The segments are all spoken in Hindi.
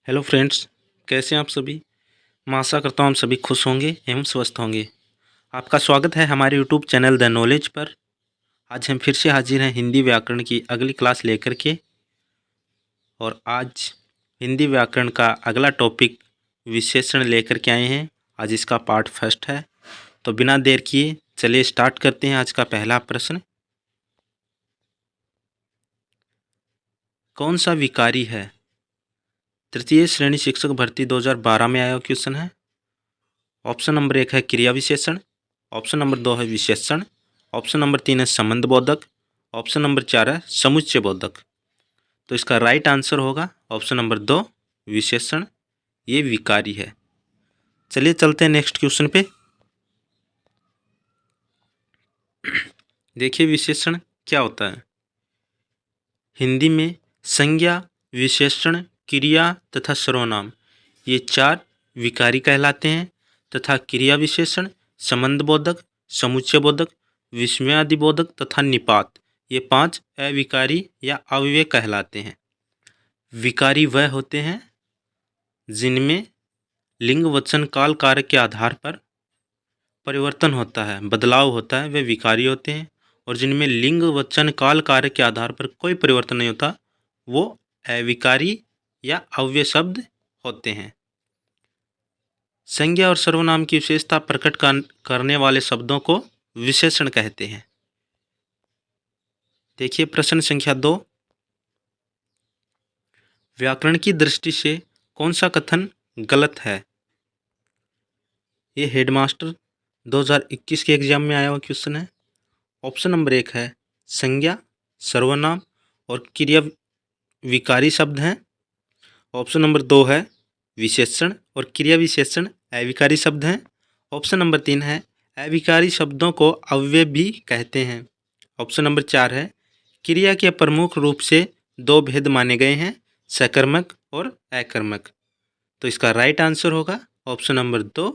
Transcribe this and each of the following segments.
हेलो फ्रेंड्स, कैसे हैं आप सभी। मैं आशा करता हूँ हम सभी खुश होंगे एवं स्वस्थ होंगे। आपका स्वागत है हमारे यूट्यूब चैनल द नॉलेज पर। आज हम फिर से हाजिर हैं हिंदी व्याकरण की अगली क्लास लेकर के। और आज हिंदी व्याकरण का अगला टॉपिक विशेषण लेकर के आए हैं। आज इसका पार्ट फर्स्ट है, तो बिना देर किए चलिए स्टार्ट करते हैं। आज का पहला प्रश्न, कौन सा विकारी है। तृतीय श्रेणी शिक्षक भर्ती 2012 में आया क्वेश्चन है। ऑप्शन नंबर 1 है क्रिया विशेषण, ऑप्शन नंबर 2 है विशेषण, ऑप्शन नंबर 3 है संबंध बोधक, ऑप्शन नंबर 4 है समुच्चय बोधक। तो इसका राइट आंसर होगा ऑप्शन नंबर 2 विशेषण, ये विकारी है। चलिए चलते हैं नेक्स्ट क्वेश्चन पे। देखिए विशेषण क्या होता है। हिंदी में संज्ञा, विशेषण, क्रिया तथा सर्वनाम ये 4 विकारी कहलाते हैं तथा क्रिया विशेषण, संबंध बोधक, समुच्चय बोधक, विस्मयादि बोधक तथा निपात ये 5 अविकारी या अव्यय कहलाते हैं। विकारी वह होते हैं जिनमें लिंग वचन काल कारक के आधार पर परिवर्तन होता है, बदलाव होता है, वे विकारी होते हैं। और जिनमें लिंग वचन काल कारक के आधार पर कोई परिवर्तन नहीं होता, वो अविकारी या अव्यय शब्द होते हैं। संज्ञा और सर्वनाम की विशेषता प्रकट करने वाले शब्दों को विशेषण कहते हैं। देखिए प्रश्न संख्या 2, व्याकरण की दृष्टि से कौन सा कथन गलत है। ये हेडमास्टर 2021 के एग्जाम में आया हुआ क्वेश्चन है। ऑप्शन नंबर 1 है संज्ञा, सर्वनाम और क्रिया विकारी शब्द हैं। ऑप्शन नंबर 2 है विशेषण और क्रिया विशेषण अविकारी शब्द हैं। ऑप्शन नंबर 3 है अविकारी शब्दों को अव्यय भी कहते हैं। ऑप्शन नंबर 4 है क्रिया के प्रमुख रूप से 2 भेद माने गए हैं, सकर्मक और अकर्मक। तो इसका राइट आंसर होगा ऑप्शन नंबर 2,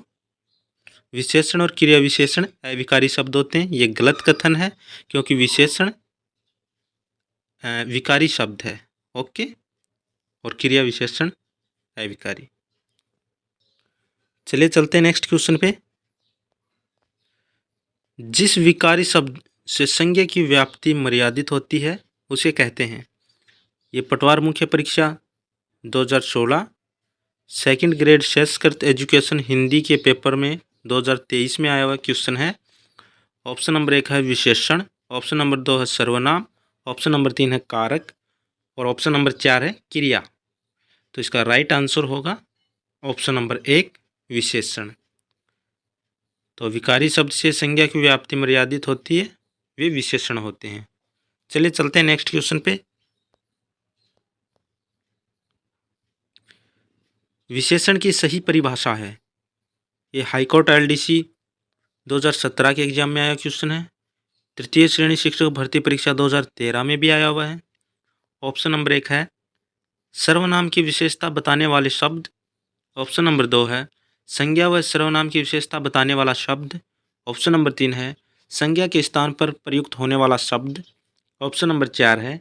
विशेषण और क्रिया विशेषण अविकारी शब्द होते हैं। ये गलत कथन है क्योंकि विशेषण विकारी शब्द है, ओके, और क्रिया विशेषण अविकारी। चलिए चलते हैं नेक्स्ट क्वेश्चन पे। जिस विकारी शब्द से संज्ञा की व्याप्ति मर्यादित होती है उसे कहते हैं। ये पटवार मुख्य परीक्षा 2016 second grade Sanskrit education Hindi के पेपर में 2023 में आया हुआ क्वेश्चन है। ऑप्शन नंबर 1 है विशेषण, ऑप्शन नंबर 2 है सर्वनाम, ऑप्शन नंबर 3 है कारक और ऑप्शन नंबर 4 है क्रिया। तो इसका राइट आंसर होगा ऑप्शन नंबर 1 विशेषण। तो विकारी शब्द से संज्ञा की व्याप्ति मर्यादित होती है, वे विशेषण होते हैं। चलिए चलते हैं नेक्स्ट क्वेश्चन पे। विशेषण की सही परिभाषा है। ये हाईकोर्ट एलडीसी 2017 के एग्जाम में आया क्वेश्चन है। तृतीय श्रेणी शिक्षक भर्ती परीक्षा 2013 में भी आया हुआ है। ऑप्शन नंबर 1 है सर्वनाम की विशेषता बताने वाले शब्द, ऑप्शन नंबर 2 है संज्ञा व सर्वनाम की विशेषता बताने वाला शब्द, ऑप्शन नंबर 3 है संज्ञा के स्थान पर प्रयुक्त होने वाला शब्द, ऑप्शन नंबर 4 है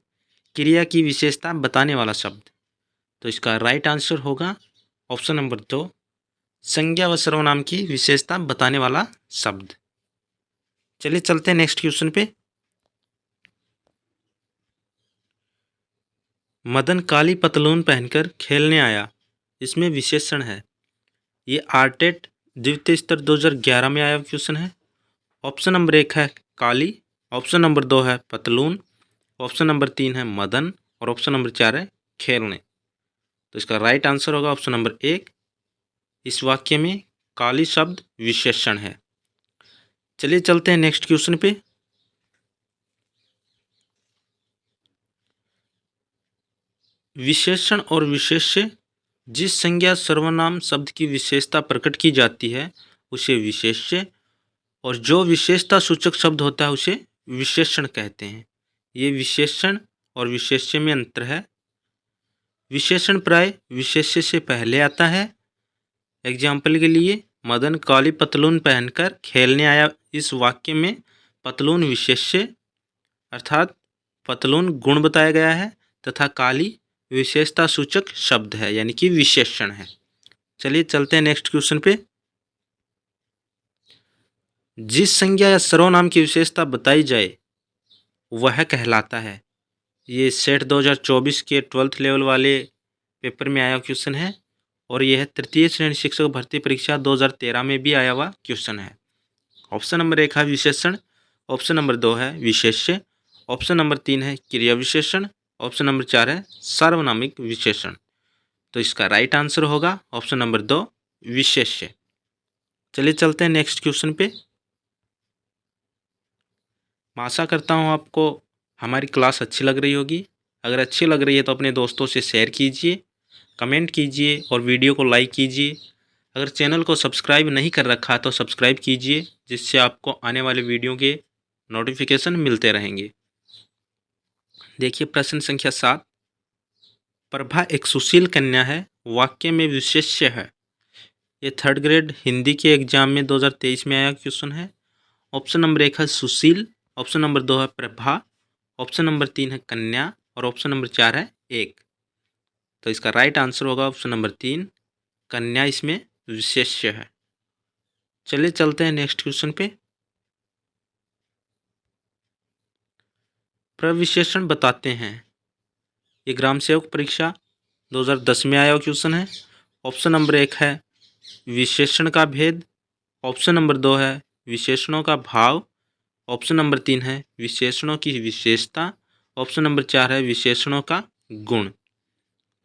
क्रिया की विशेषता बताने वाला शब्द। तो इसका राइट आंसर होगा ऑप्शन नंबर 2, संज्ञा व सर्वनाम की विशेषता बताने वाला शब्द। चलिए चलते हैं नेक्स्ट क्वेश्चन पे। मदन काली पतलून पहनकर खेलने आया, इसमें विशेषण है। ये आरटेट द्वितीय स्तर 2011 में आया क्वेश्चन है। ऑप्शन नंबर 1 है काली, ऑप्शन नंबर 2 है पतलून, ऑप्शन नंबर 3 है मदन और ऑप्शन नंबर 4 है खेलने। तो इसका राइट आंसर होगा ऑप्शन नंबर 1। इस वाक्य में काली शब्द विशेषण है। चलिए चलते हैं नेक्स्ट क्वेश्चन पे। विशेषण और विशेष्य, जिस संज्ञा सर्वनाम शब्द की विशेषता प्रकट की जाती है उसे विशेष्य और जो विशेषता सूचक शब्द होता है उसे विशेषण कहते हैं। ये विशेषण और विशेष्य में अंतर है। विशेषण प्राय विशेष्य से पहले आता है। एग्जाम्पल के लिए मदन काली पतलून पहनकर खेलने आया, इस वाक्य में पतलून विशेष्य अर्थात पतलून गुण बताया गया है तथा काली विशेषता सूचक शब्द है यानी कि विशेषण है। चलिए चलते हैं नेक्स्ट क्वेश्चन पे। जिस संज्ञा या सर्वनाम की विशेषता बताई जाए वह कहलाता है। ये सेट 2024 के 12th लेवल वाले पेपर में आया क्वेश्चन है और यह तृतीय श्रेणी शिक्षक भर्ती परीक्षा 2013 में भी आया हुआ क्वेश्चन है। ऑप्शन नंबर 1 है विशेषण, ऑप्शन नंबर 2 है विशेष्य, ऑप्शन नंबर 3 है क्रिया विशेषण, ऑप्शन नंबर 4 है सार्वनामिक विशेषण। तो इसका राइट आंसर होगा ऑप्शन नंबर 2 विशेष्य। चलिए चलते हैं नेक्स्ट क्वेश्चन पे। मैं आशा करता हूँ आपको हमारी क्लास अच्छी लग रही होगी। अगर अच्छी लग रही है तो अपने दोस्तों से शेयर कीजिए, कमेंट कीजिए और वीडियो को लाइक कीजिए। अगर चैनल को सब्सक्राइब नहीं कर रखा तो सब्सक्राइब कीजिए, जिससे आपको आने वाले वीडियो के नोटिफिकेशन मिलते रहेंगे। देखिए प्रश्न संख्या 7। प्रभा एक सुशील कन्या है, वाक्य में विशेष्य है। ये 3rd ग्रेड हिंदी के एग्जाम में 2023 में आया क्वेश्चन है। ऑप्शन नंबर 1 है सुशील, ऑप्शन नंबर 2 है प्रभा, ऑप्शन नंबर 3 है कन्या और ऑप्शन नंबर 4 है एक। तो इसका राइट आंसर होगा ऑप्शन नंबर 3 कन्या, इसमें विशेष्य है। चलिए चलते हैं नेक्स्ट क्वेश्चन पे। प्रविशेषण बताते हैं। ये ग्राम सेवक परीक्षा 2010 में आया क्वेश्चन है। ऑप्शन नंबर 1 है विशेषण का भेद, ऑप्शन नंबर 2 है विशेषणों का भाव, ऑप्शन नंबर 3 है विशेषणों की विशेषता, ऑप्शन नंबर 4 है विशेषणों का गुण।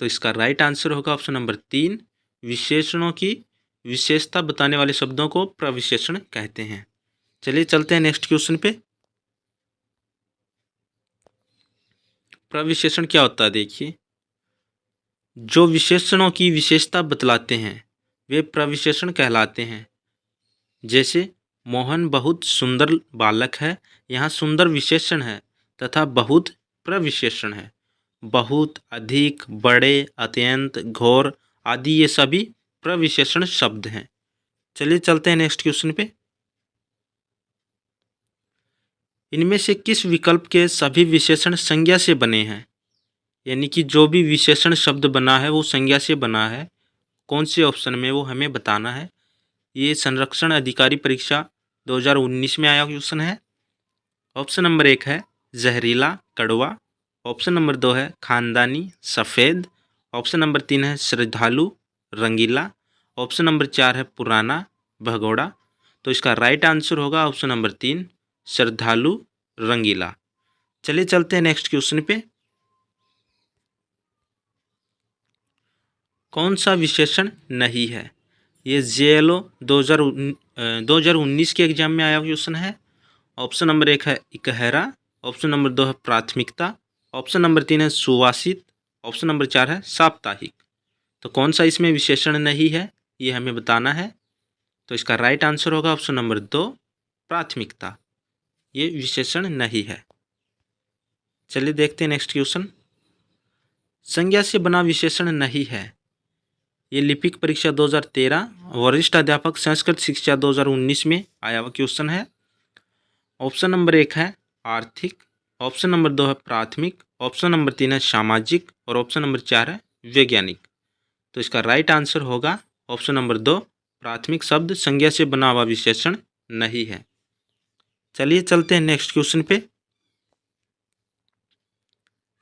तो इसका राइट आंसर होगा ऑप्शन नंबर 3 विशेषणों की विशेषता बताने वाले शब्दों को प्रविशेषण कहते हैं। चलिए चलते हैं नेक्स्ट क्वेश्चन पे। प्रविशेषण क्या होता है? देखिए, जो विशेषणों की विशेषता बतलाते हैं वे प्रविशेषण कहलाते हैं। जैसे मोहन बहुत सुंदर बालक है, यहाँ सुंदर विशेषण है तथा बहुत प्रविशेषण है। बहुत, अधिक, बड़े, अत्यंत, घोर आदि ये सभी प्रविशेषण शब्द हैं। चलिए चलते हैं नेक्स्ट क्वेश्चन पे। इनमें से किस विकल्प के सभी विशेषण संज्ञा से बने हैं? यानी कि जो भी विशेषण शब्द बना है वो संज्ञा से बना है। कौन से ऑप्शन में वो हमें बताना है। ये संरक्षण अधिकारी परीक्षा 2019 में आया क्वेश्चन है। ऑप्शन नंबर 1 है जहरीला कड़वा, ऑप्शन नंबर 2 है खानदानी सफ़ेद, ऑप्शन नंबर 3 है श्रद्धालु रंगीला, ऑप्शन नंबर 4 है पुराना भगोड़ा। तो इसका राइट आंसर होगा ऑप्शन नंबर 3 श्रद्धालु रंगीला। चलिए चलते हैं नेक्स्ट क्वेश्चन पे। कौन सा विशेषण नहीं है? ये JLO 2019 के एग्जाम में आया क्वेश्चन है। ऑप्शन नंबर 1 है इकहरा, ऑप्शन नंबर 2 है प्राथमिकता, ऑप्शन नंबर 3 है सुवासित, ऑप्शन नंबर 4 है साप्ताहिक। तो कौन सा इसमें विशेषण नहीं है ये हमें बताना है। तो इसका राइट आंसर होगा ऑप्शन नंबर 2 प्राथमिकता, ये विशेषण नहीं है। चलिए देखते हैं नेक्स्ट क्वेश्चन। संज्ञा से बना विशेषण नहीं है। ये लिपिक परीक्षा 2013 वरिष्ठ अध्यापक संस्कृत शिक्षा 2019 में आया हुआ क्वेश्चन है। ऑप्शन नंबर 1 है आर्थिक, ऑप्शन नंबर 2 है प्राथमिक, ऑप्शन नंबर 3 है सामाजिक और ऑप्शन नंबर 4 है वैज्ञानिक। तो इसका राइट आंसर होगा ऑप्शन नंबर 2 प्राथमिक शब्द संज्ञा से बना हुआ विशेषण नहीं है। चलिए चलते हैं नेक्स्ट क्वेश्चन पे।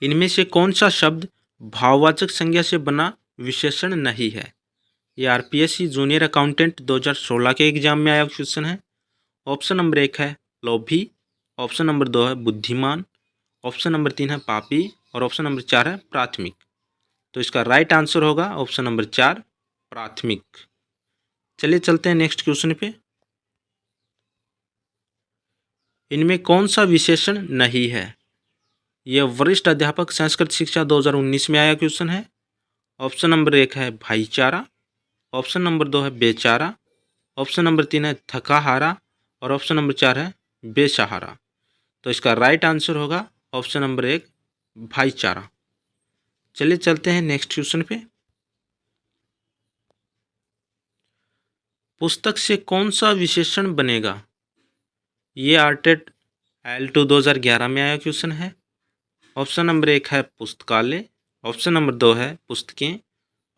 इनमें से कौन सा शब्द भाववाचक संज्ञा से बना विशेषण नहीं है? ये RPSC जूनियर अकाउंटेंट 2016 के एग्जाम में आया क्वेश्चन है। ऑप्शन नंबर 1 है लोभी, ऑप्शन नंबर 2 है बुद्धिमान, ऑप्शन नंबर 3 है पापी और ऑप्शन नंबर 4 है प्राथमिक। तो इसका राइट आंसर होगा ऑप्शन नंबर 4 प्राथमिक। चलिए चलते हैं नेक्स्ट क्वेश्चन पे। इनमें कौन सा विशेषण नहीं है? यह वरिष्ठ अध्यापक संस्कृत शिक्षा 2019 में आया क्वेश्चन है। ऑप्शन नंबर 1 है भाईचारा, ऑप्शन नंबर 2 है बेचारा, ऑप्शन नंबर 3 है थकाहारा और ऑप्शन नंबर 4 है बेसहारा। तो इसका राइट आंसर होगा ऑप्शन नंबर 1 भाईचारा। चलिए चलते हैं नेक्स्ट क्वेश्चन पे। पुस्तक से कौन सा विशेषण बनेगा? ये RTET L2 2011 में आया क्वेश्चन है। ऑप्शन नंबर 1 है पुस्तकालय, ऑप्शन नंबर 2 है पुस्तकें,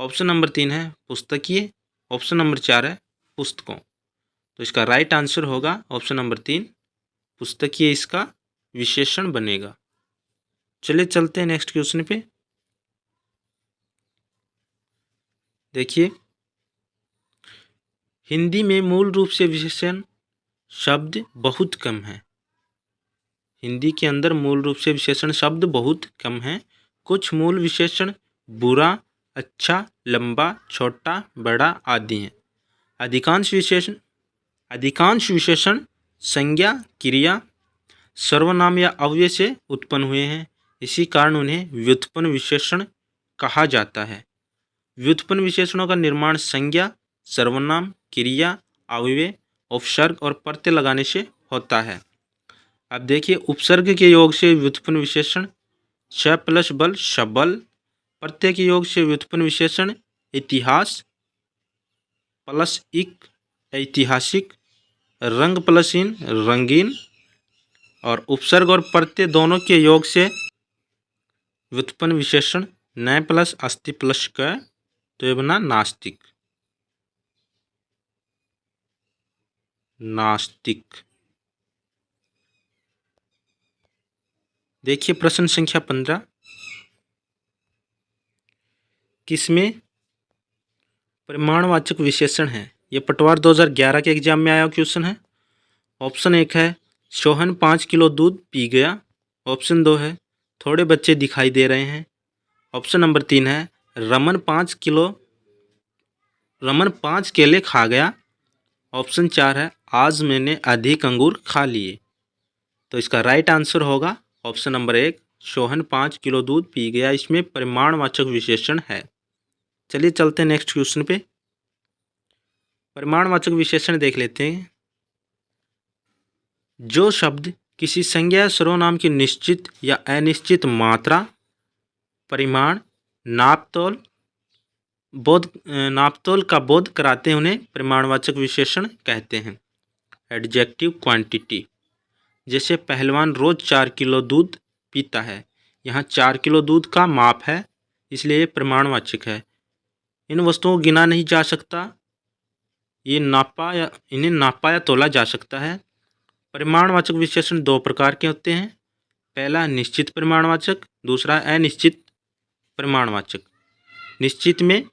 ऑप्शन नंबर 3 है पुस्तकीय, ऑप्शन नंबर 4 है पुस्तकों। तो इसका राइट आंसर होगा ऑप्शन नंबर 3 पुस्तकीय, इसका विशेषण बनेगा। चलिए चलते हैं नेक्स्ट क्वेश्चन पे। देखिए, हिंदी में मूल रूप से विशेषण शब्द बहुत कम है। हिंदी के अंदर मूल रूप से विशेषण शब्द बहुत कम हैं। कुछ मूल विशेषण बुरा, अच्छा, लंबा, छोटा, बड़ा आदि हैं। अधिकांश विशेषण संज्ञा, क्रिया, सर्वनाम या अव्यय से उत्पन्न हुए हैं। इसी कारण उन्हें व्युत्पन्न विशेषण कहा जाता है। व्युत्पन्न विशेषणों का निर्माण संज्ञा, सर्वनाम, क्रिया, अव्यय, उपसर्ग और प्रत्यय लगाने से होता है। अब देखिए, उपसर्ग के योग से व्युत्पन्न विशेषण श प्लस बल शबल, प्रत्यय के योग से व्युत्पन्न विशेषण इतिहास प्लस इक ऐतिहासिक, रंग प्लस इन रंगीन, और उपसर्ग और प्रत्यय दोनों के योग से व्युत्पन्न विशेषण न प्लस अस्ति प्लस क, तो ये बना नास्तिक। नास्तिक। देखिए प्रश्न संख्या 15, किसमें परिमाणवाचक विशेषण है? ये पटवार 2011 के एग्जाम में आया क्वेश्चन है। ऑप्शन 1 है सोहन 5 किलो दूध पी गया, ऑप्शन 2 है थोड़े बच्चे दिखाई दे रहे हैं, ऑप्शन नंबर 3 है रमन 5 केले खा गया, ऑप्शन 4 है आज मैंने अधिक अंगूर खा लिए। तो इसका राइट आंसर होगा ऑप्शन नंबर 1 सोहन 5 किलो दूध पी गया, इसमें परिमाणवाचक विशेषण है। चलिए चलते हैं नेक्स्ट क्वेश्चन पे। परिमाणवाचक विशेषण देख लेते हैं। जो शब्द किसी संज्ञा या सर्वनाम की निश्चित या अनिश्चित मात्रा, परिमाण, नापतोल का बोध कराते हैं उन्हें परिमाणवाचक विशेषण कहते हैं। एडजेक्टिव क्वांटिटी, जैसे पहलवान रोज 4 किलो दूध पीता है। यहाँ 4 किलो दूध का माप है, इसलिए ये परिमाणवाचक है। इन वस्तुओं को गिना नहीं जा सकता, इन्हें नापा या तोला जा सकता है। परिमाणवाचक विशेषण 2 प्रकार के होते हैं। पहला निश्चित परिमाणवाचक, दूसरा अनिश्चित परिमाणवाचक। निश्चित में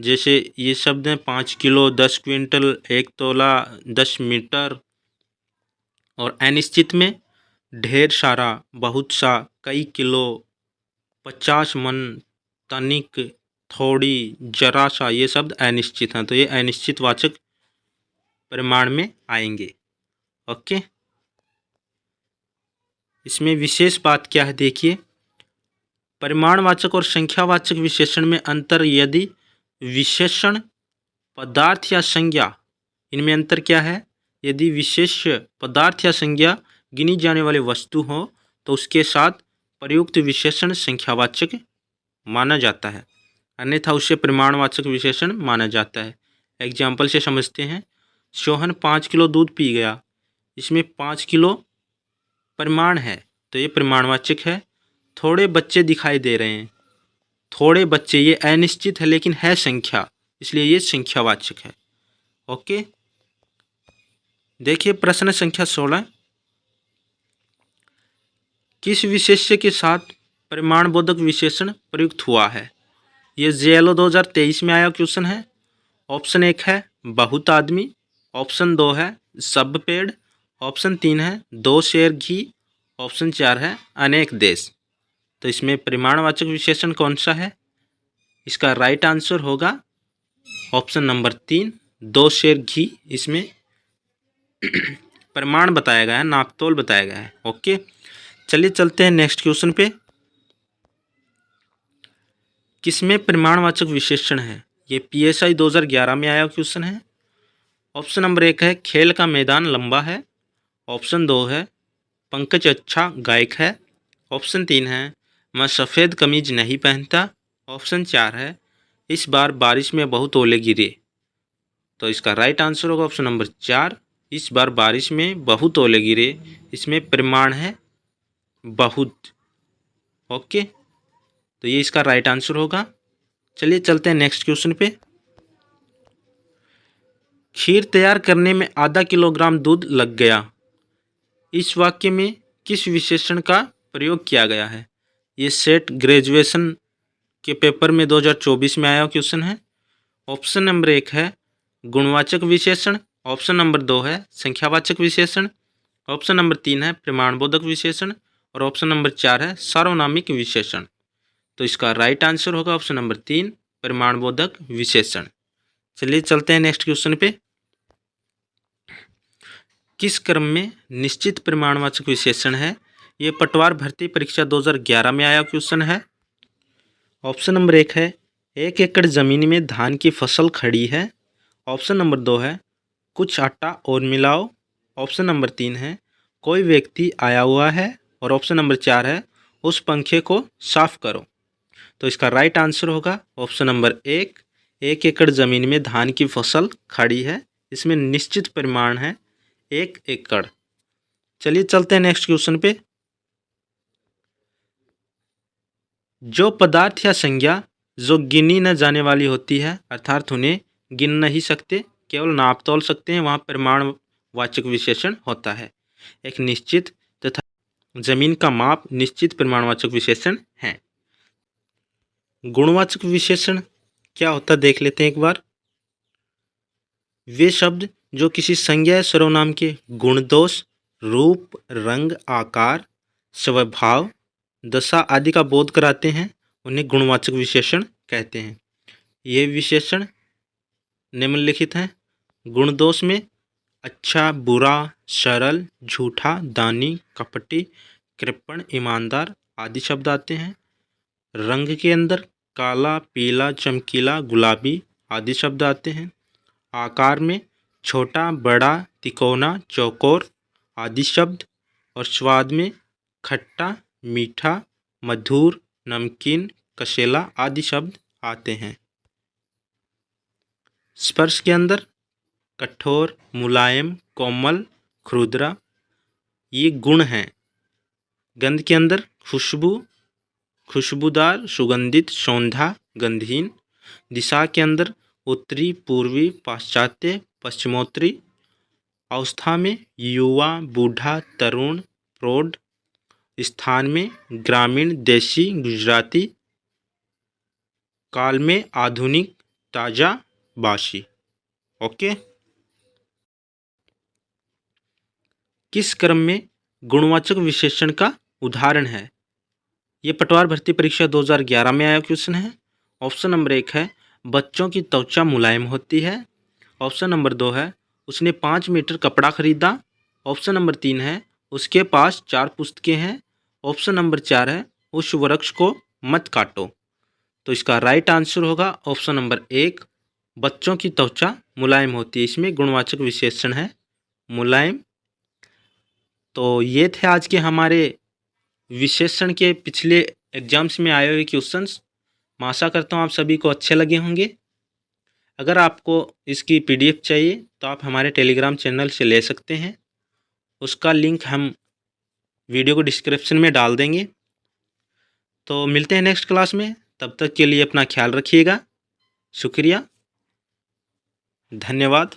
जैसे ये शब्द हैं 5 किलो, 10 क्विंटल, 1 तोला, 10 मीटर। और अनिश्चित में ढेर सारा, बहुत सा, कई किलो, 50 मन, तनिक, थोड़ी, जरा सा, ये शब्द अनिश्चित हैं। तो ये अनिश्चित वाचक परिमाण में आएंगे। ओके, इसमें विशेष बात क्या है देखिए, परिमाणवाचक और संख्यावाचक विशेषण में अंतर। यदि विशेषण पदार्थ या संज्ञा, इनमें अंतर क्या है? यदि विशेष पदार्थ या संज्ञा गिनी जाने वाली वस्तु हो तो उसके साथ प्रयुक्त विशेषण संख्यावाचक माना जाता है, अन्यथा उसे परिमाणवाचक विशेषण माना जाता है। एग्जाम्पल से समझते हैं। सोहन 5 किलो दूध पी गया, इसमें 5 किलो परिमाण है तो ये परिमाणवाचक है। थोड़े बच्चे दिखाई दे रहे हैं, थोड़े बच्चे ये अनिश्चित है लेकिन है संख्या, इसलिए ये संख्यावाचक है। ओके, देखिए प्रश्न संख्या 16, किस विशेष्य के साथ परिमाणबोधक विशेषण प्रयुक्त हुआ है? ये JLO 2023 में आया क्वेश्चन है। ऑप्शन 1 है बहुत आदमी, ऑप्शन 2 है सब पेड़, ऑप्शन 3 है 2 शेर घी, ऑप्शन 4 है अनेक देश। तो इसमें परिमाणवाचक विशेषण कौन सा है? इसका राइट आंसर होगा ऑप्शन नंबर 3 2 शेर घी। इसमें परिमाण बताया गया है, नापतोल बताया गया है। ओके, चलिए चलते हैं नेक्स्ट क्वेश्चन पे। किसमें परिमाणवाचक विशेषण है? ये PSI 2011 में आया क्वेश्चन है। ऑप्शन नंबर 1 है खेल का मैदान लंबा है, ऑप्शन 2 है पंकज अच्छा गायक है, ऑप्शन 3 है मैं सफ़ेद कमीज नहीं पहनता, ऑप्शन 4 है इस बार बारिश में बहुत ओले गिरे। तो इसका राइट आंसर होगा ऑप्शन नंबर 4 इस बार बारिश में बहुत ओले गिरे। इसमें परिमाण है बहुत। ओके, तो ये इसका राइट आंसर होगा। चलिए चलते हैं नेक्स्ट क्वेश्चन पे। खीर तैयार करने में आधा किलोग्राम दूध लग गया। इस वाक्य में किस विशेषण का प्रयोग किया गया है? ये सेट ग्रेजुएशन के पेपर में 2024 में आया क्वेश्चन है। ऑप्शन नंबर 1 है गुणवाचक विशेषण, ऑप्शन नंबर 2 है संख्यावाचक विशेषण, ऑप्शन नंबर 3 है प्रमाणबोधक विशेषण और ऑप्शन नंबर 4 है सार्वनामिक विशेषण। तो इसका राइट आंसर होगा ऑप्शन नंबर 3 प्रमाणबोधक विशेषण। चलिए चलते हैं नेक्स्ट क्वेश्चन पे। किस क्रम में निश्चित प्रमाणवाचक विशेषण है? ये पटवार भर्ती परीक्षा 2011 में आया क्वेश्चन है। ऑप्शन नंबर 1 है 1 एकड़ जमीन में धान की फसल खड़ी है, ऑप्शन नंबर 2 है कुछ आटा और मिलाओ, ऑप्शन नंबर 3 है कोई व्यक्ति आया हुआ है और ऑप्शन नंबर 4 है उस पंखे को साफ करो। तो इसका राइट आंसर होगा ऑप्शन नंबर 1 1 एकड़ जमीन में धान की फसल खड़ी है। इसमें निश्चित परिमाण है 1 एकड़। चलिए चलते हैं नेक्स्ट क्वेश्चन पे। जो पदार्थ या संज्ञा जो गिनी न जाने वाली होती है अर्थात उन्हें गिन नहीं सकते, केवल नाप तोल सकते हैं, वहाँ प्रमाणवाचक विशेषण होता है। एक निश्चित तथा जमीन का माप निश्चित प्रमाणवाचक विशेषण है। गुणवाचक विशेषण क्या होता है देख लेते हैं एक बार। वे शब्द जो किसी संज्ञा या सर्वनाम के गुण दोष, रूप, रंग, आकार, स्वभाव, दशा आदि का बोध कराते हैं उन्हें गुणवाचक विशेषण कहते हैं। ये विशेषण निम्नलिखित हैं। गुण दोष में अच्छा, बुरा, सरल, झूठा, दानी, कपटी, कृपण, ईमानदार आदि शब्द आते हैं। रंग के अंदर काला, पीला, चमकीला, गुलाबी आदि शब्द आते हैं। आकार में छोटा, बड़ा, तिकोना, चौकोर आदि शब्द। और स्वाद में खट्टा, मीठा, मधुर, नमकीन, कसेला आदि शब्द आते हैं। स्पर्श के अंदर कठोर, मुलायम, कोमल, खुरदरा ये गुण हैं। गंध के अंदर खुशबू, खुशबूदार, सुगंधित, सौंधा, गंधहीन। दिशा के अंदर उत्तरी, पूर्वी, पाश्चात्य, पश्चिमोत्तरी। अवस्था में युवा, बूढ़ा, तरुण, प्रौढ़। स्थान में ग्रामीण, देशी, गुजराती। काल में आधुनिक, ताजा, बासी। ओके। किस क्रम में गुणवाचक विशेषण का उदाहरण है? ये पटवार भर्ती परीक्षा 2011 में आया क्वेश्चन है। ऑप्शन नंबर 1 है बच्चों की त्वचा मुलायम होती है, ऑप्शन नंबर 2 है उसने 5 मीटर कपड़ा खरीदा, ऑप्शन नंबर 3 है उसके पास 4 पुस्तकें हैं, ऑप्शन नंबर 4 है उस वृक्ष को मत काटो। तो इसका राइट आंसर होगा ऑप्शन नंबर 1 बच्चों की त्वचा मुलायम होती है। इसमें गुणवाचक विशेषण है मुलायम। तो ये थे आज के हमारे विशेषण के पिछले एग्जाम्स में आए हुए क्वेश्चंस। मैं आशा करता हूँ आप सभी को अच्छे लगे होंगे। अगर आपको इसकी PDF चाहिए तो आप हमारे टेलीग्राम चैनल से ले सकते हैं। उसका लिंक हम वीडियो को डिस्क्रिप्शन में डाल देंगे। तो मिलते हैं नेक्स्ट क्लास में, तब तक के लिए अपना ख्याल रखिएगा। शुक्रिया, धन्यवाद।